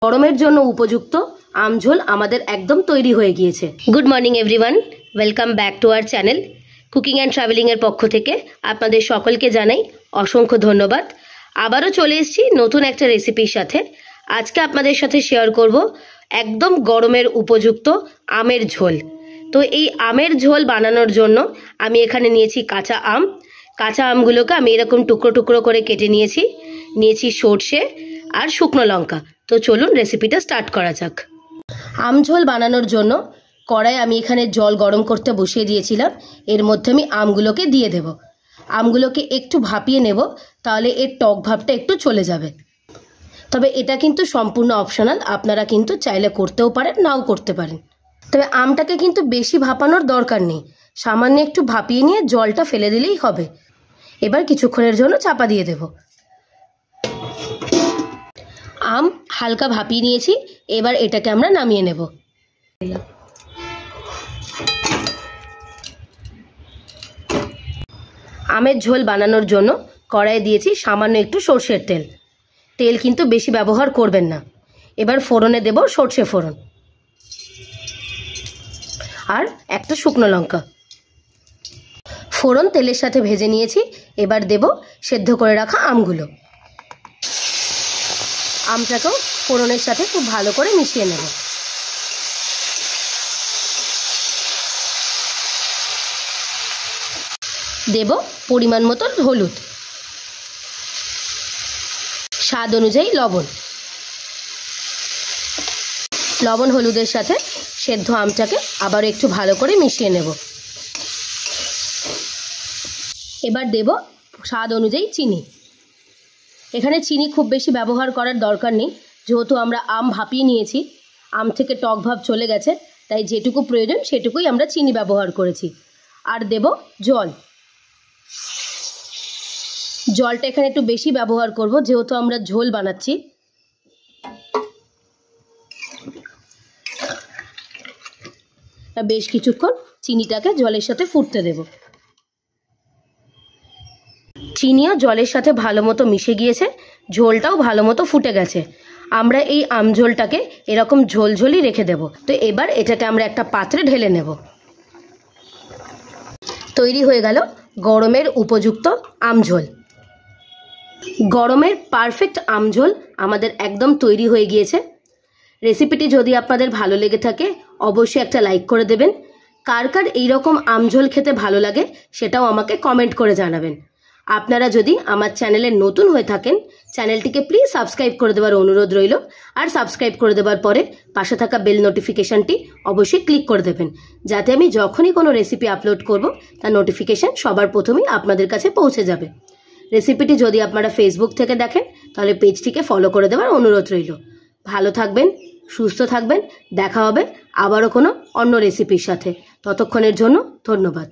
গরমের জন্য উপযুক্ত আমঝোল আমাদের একদম তৈরি হয়ে গিয়েছে। Good morning everyone, welcome back to our channel cooking and ট্রাভেলিংয়ের পক্ষ থেকে আপনাদের সকলকে জানাই অসংখ্য ধন্যবাদ। আবারও চলে এসেছি নতুন একটা রেসিপির সাথে। আজকে আপনাদের সাথে শেয়ার করব একদম গরমের উপযুক্ত আমের ঝোল। তো এই আমের ঝোল বানানোর জন্য আমি এখানে নিয়েছি কাঁচা আম। কাঁচা আমগুলোকে আমি এরকম টুকরো টুকরো করে কেটে নিয়েছি সর্ষে আর শুকনো লঙ্কা। তো চলুন রেসিপিটা স্টার্ট করা যাক। আম ঝোল বানানোর জন্য কড়াই আমি এখানে জল গরম করতে বসিয়ে দিয়েছিলাম। এর মধ্যে আমি আমগুলোকে দিয়ে দেব। আমগুলোকে একটু ভাপিয়ে নেব, তাহলে এর টক ভাবটা একটু চলে যাবে। তবে এটা কিন্তু সম্পূর্ণ অপশনাল, আপনারা কিন্তু চাইলে করতেও পারেন, নাও করতে পারেন। তবে আমটাকে কিন্তু বেশি ভাপানোর দরকার নেই, সামান্য একটু ভাপিয়ে নিয়ে জলটা ফেলে দিলেই হবে। এবার কিছুক্ষণের জন্য চাপা দিয়ে দেব। আম হালকা ভাপিয়ে নিয়েছি, এবার এটাকে আমরা নামিয়ে নেব। আমের ঝোল বানানোর জন্য কড়াইয়ে দিয়েছি সামান্য একটু সর্ষের তেল। তেল কিন্তু বেশি ব্যবহার করবেন না। এবার ফোড়নে দেব সর্ষে ফোড়ন আর একটা শুকনো লঙ্কা। ফোড়ন তেলের সাথে ভেজে নিয়েছি। এবার দেব সেদ্ধ করে রাখা আমগুলো। আমটাকেও ফোড়নের সাথে খুব ভালো করে মিশিয়ে নেব। দেব পরিমাণ মতো হলুদ, স্বাদ অনুযায়ী লবণ হলুদের সাথে সেদ্ধ আমটাকে আবার একটু ভালো করে মিশিয়ে নেব। এবার দেব স্বাদ অনুযায়ী চিনি। এখানে চিনি খুব বেশি ব্যবহার করার দরকার নেই, যেহেতু আমরা আম ভাপিয়ে নিয়েছি, আম থেকে টক ভাব চলে গেছে, তাই যেটুকু প্রয়োজন সেটুকুই আমরা চিনি ব্যবহার করেছি। আর দেব জলটা এখানে একটু বেশি ব্যবহার করব, যেহেতু আমরা ঝোল বানাচ্ছি। বেশ কিছুক্ষণ চিনিটাকে জলের সাথে ফুটতে দেব। চিনিও জলের সাথে ভালো মতো মিশে গিয়েছে, ঝোলটাও ভালো মতো ফুটে গেছে। আমরা এই আম ঝোলটাকে এরকম ঝোলঝোলই রেখে দেব। তো এবার এটাকে আমরা একটা পাত্রে ঢেলে নেব। তৈরি হয়ে গেল গরমের উপযুক্ত আমঝোল। গরমের পারফেক্ট আমঝোল আমাদের একদম তৈরি হয়ে গিয়েছে। রেসিপিটি যদি আপনাদের ভালো লেগে থাকে অবশ্যই একটা লাইক করে দেবেন। কার কার এইরকম আমঝোল খেতে ভালো লাগে সেটাও আমাকে কমেন্ট করে জানাবেন। আপনারা যদি আমার চ্যানেলে নতুন হয়ে থাকেন, চ্যানেলটিকে প্লিজ সাবস্ক্রাইব করে দেওয়ার অনুরোধ রইল। আর সাবস্ক্রাইব করে দেওয়ার পরে পাশে থাকা বেল নোটিফিকেশনটি অবশ্যই ক্লিক করে দেবেন, যাতে আমি যখনই কোনো রেসিপি আপলোড করব তার নোটিফিকেশন সবার প্রথমেই আপনাদের কাছে পৌঁছে যাবে। রেসিপিটি যদি আপনারা ফেসবুক থেকে দেখেন তাহলে পেজটিকে ফলো করে দেওয়ার অনুরোধ রইল। ভালো থাকবেন, সুস্থ থাকবেন। দেখা হবে আবারও কোনো অন্য রেসিপির সাথে। ততক্ষণের জন্য ধন্যবাদ।